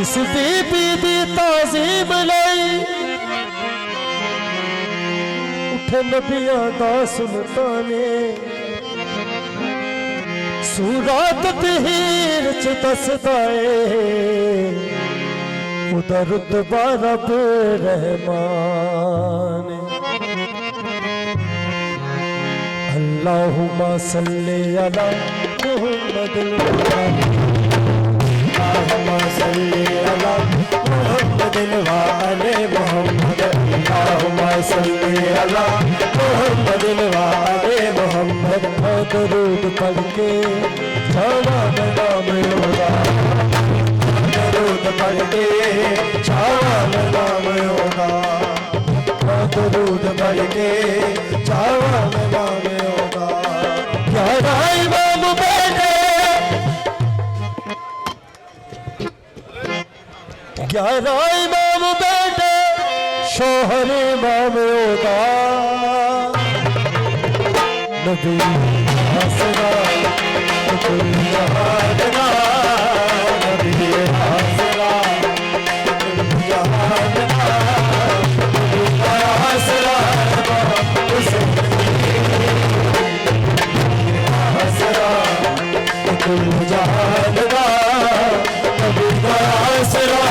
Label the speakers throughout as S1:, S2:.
S1: जिस बीबी दी ताजीम लई उठे नबियां दा सुल्ताने सूरत पीर च दसदा ए उदा रुतबा रब रहमान। अल्लाहुम्मा सल्ली अला मुहम्मद अल्लाहुम्मा सल्ली अला मुहम्मद व आले मुहम्मद अल्लाहुम्मा सल्ली अला मुहम्मद व आले मुहम्मद। दरूद पढ़ के छावा में नाम होगा, दरूद पढ़ के छावा में नाम होगा, दरूद पढ़ के छावा में नाम होगा। प्यारा इमाम बेटे 11 इमाम बेटे शोहर इमाम होगा। नबी आसरा कुल जहान का, नबी आसरा कुल जहान का, नबी आसरा आसरा कुल जहान का, नबी आसरा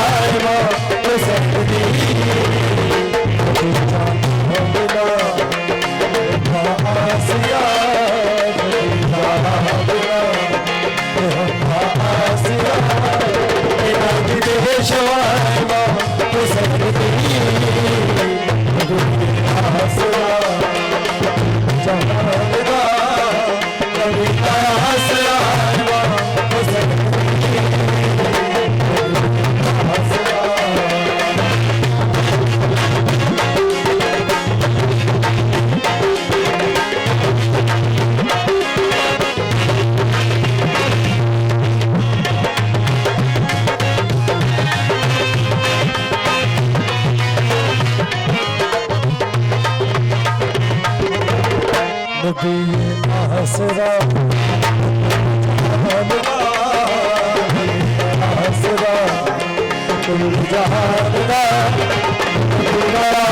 S1: आसरा आसरा कुल जहान का,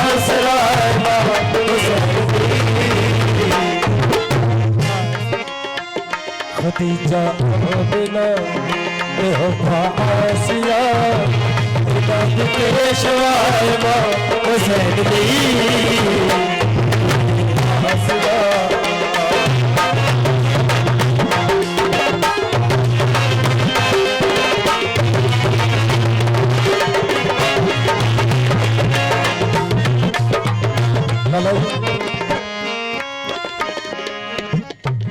S1: आसरा खदीजा बिना बेवफा आसिया पेशवा हुसैन दी आसरा।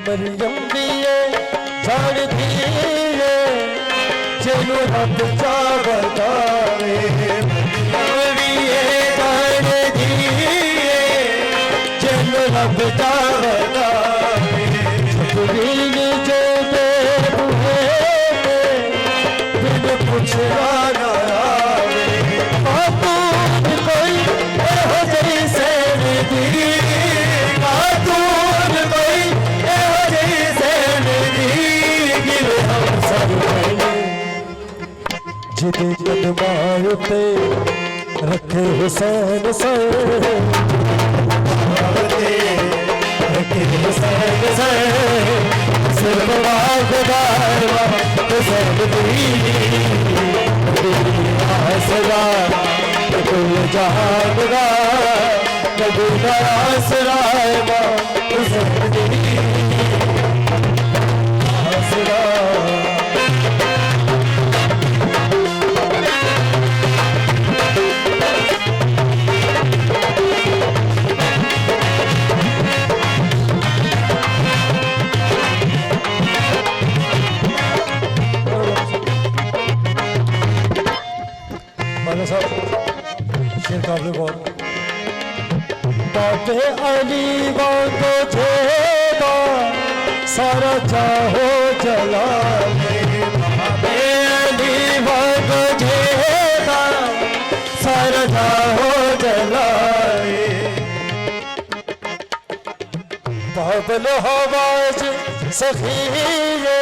S1: मरियम दिए झाड़ दिए चलो रब चावतावे, दिए झाड़ दिए चलो रब चावतावे। जबरील जो दे बुहे बिन पुछड़ा ना आवे, खातून कोई एहो जैसे दी, खातून कोई एहो जैसे दी, गिर हम सब जिदे कदमां उते रखे हुसैन सर, रखे हुसैन सर, सिर्फ बागदार हुसैन दी आसरा कुल जहान का, कभी आसरा हुसैन दी आसरा। शेर काबले गौर बाबे अली को छेड़ा सारा चाहो जला, बाबे अली को छेड़ा सारा चाहो जलाए। बाबल हवाज सखीए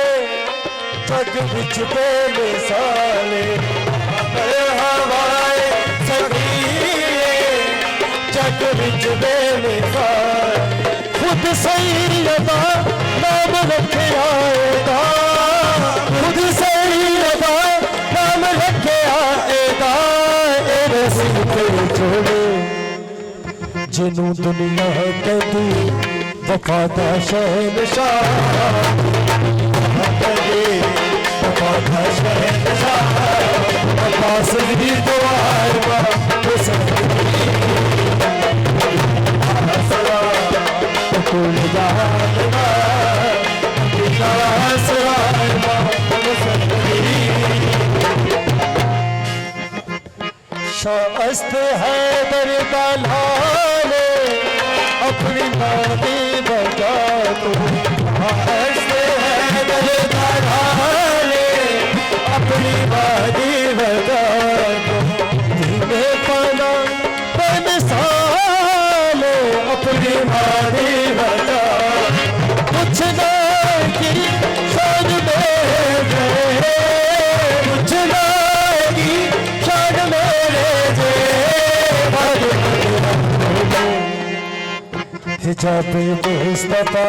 S1: जग बिच बेमिसाले, सच बेमिसाल खुद सैयदा नाम रखे आएगा खुद सैयदा नाम रखे आएगा ए रसूल तेरे छोड़े जिन्हों दुनिया कहती वफा दा शहंशाह वफा दा शहंशाह अब्बास दी दुआ कुल जाना शास्त है दरदा लाले अपनी नादी बजा तो शास्त है दरदा लाले अपनी नादी बजा तो धीमे पाना बेमिसाल अपनी नादी बजा कुछ ना की शान मेरे कुछ ना की शान मेरे हिजाब मुस्तफा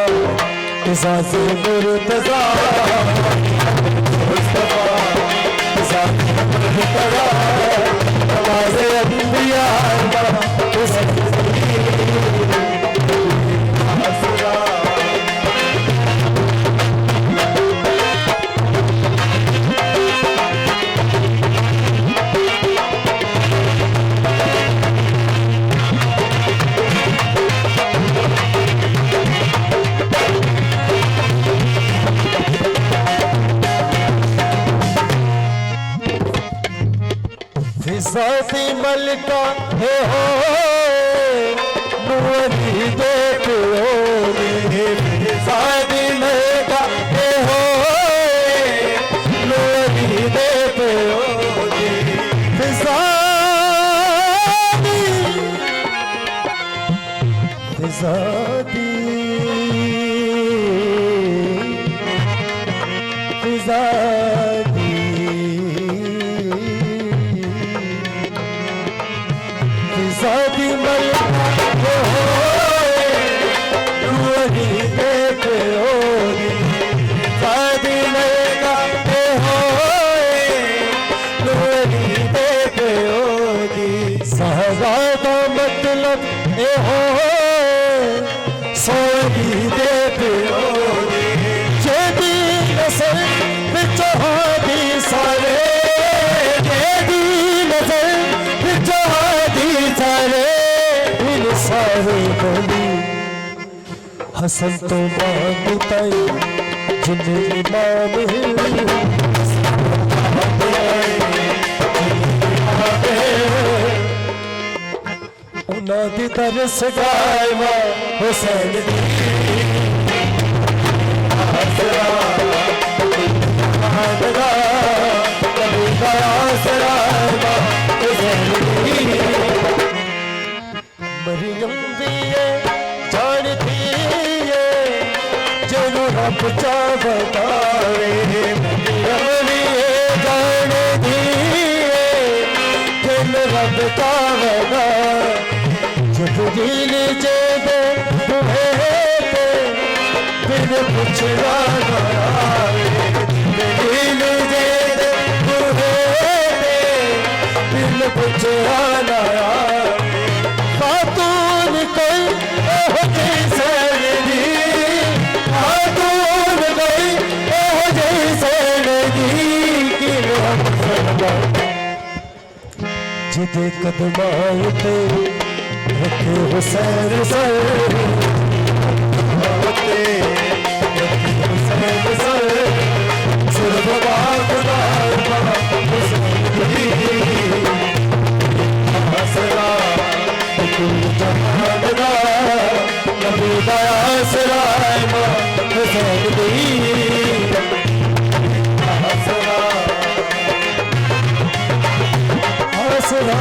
S1: इजाज़ मुर्तज़ा मुस्तफा इजाज़ मुर्तज़ा नवाज़ अंबिया फिज़ाती मलका हे हो नूरी दे पियोनी फिज़ाती मलका हे हो नूरी दे पियोनी फिज़ाती फिज़ाती फिज़ाती शादी मलका हो नूरी दे पियोनी शादी मलका हो नूरी दे पियोनी सहज़ादा मतलब ए हो सोनी दे पियोनी जेदी नस्ल विच हादी सारे जेदी नस्ल विच सारे बोली हसन तो मांगताई जिन्हें इमाम उन्हां दी तरस गायवा हुसैन दी आसरा आसरा कभी का आसरा हुसैन दी मरियम दिए जान दिए जनु रब चा बतावे मरियम दिए जान दिए जनु रब चा बतावे जब दिल जेबे तुम्हें बिन पुछना ना आवे दिल जेबे तुम्हें बिन पुछना ना आवे खातून कोई ओह जैसे नहीं खातून कोई ओह जैसे नहीं कि जिदे कदमां ते रखे हुसैन सर हुसैन सर सिर्फ खुदा आसरा कुल जहान दा नबी दा आसरा हुसैन दी आसरा आसरा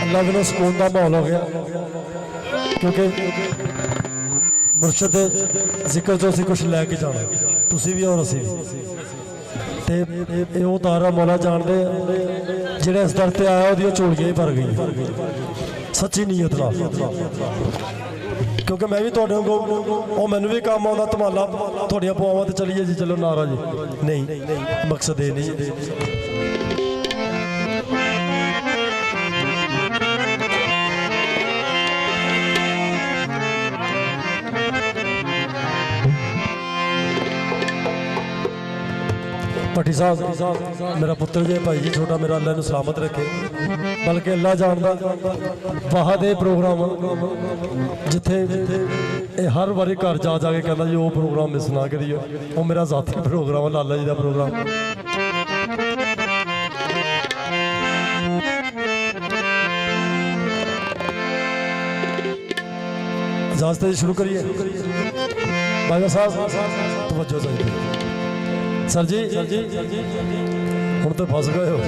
S1: अल्लाह के सुकून का माहौल हो गया क्योंकि मुर्शद जिक्र जो कुछ लैके जाना
S2: ਤੁਸੀਂ ਵੀ ਔਰ ਅਸੀਂ ਵੀ ਤੇ ਇਹ ਉਹ ਤਾਰਾ ਮੌਲਾ ਜਾਣਦੇ ਆ ਜਿਹੜਾ ਇਸ ਦਰ ਤੇ ਆਇਆ ਉਹਦੀਆਂ ਝੋਲੀਆਂ ਹੀ ਭਰ ਗਈਆਂ ਸੱਚੀ ਨੀਅਤ ਨਾਲ ਕਿਉਂਕਿ ਮੈਂ ਵੀ ਤੁਹਾਡੇ ਵਾਂਗੂ ਉਹ ਮੈਨੂੰ ਵੀ ਕੰਮ ਆਉਂਦਾ ਧਮਾਲਾ ਤੁਹਾਡੀਆਂ ਪਵਾਵਾਂ ਤੇ ਚਲੀਏ ਜੀ ਚਲੋ ਨਾਰਾ ਜੀ ਨਹੀਂ ਮਕਸਦ ਇਹ ਨਹੀਂ ਭੱਟੀ ਸਾਹਿਬ मेरा पुत्र जे भाई जी छोटा मेरा अल्लाह सलामत रखे बल्कि अल्लाह जानदा बहुत ये प्रोग्राम जिथे हर बारी घर जा जाके कहना जी वो प्रोग्राम मिस ना करियो वो मेरा जाती प्रोग्राम है लाला जी का प्रोग्राम इजाजत शुरू करिए भाई साहब तवज्जो चाहिए सर जी हुण तो फस गए हो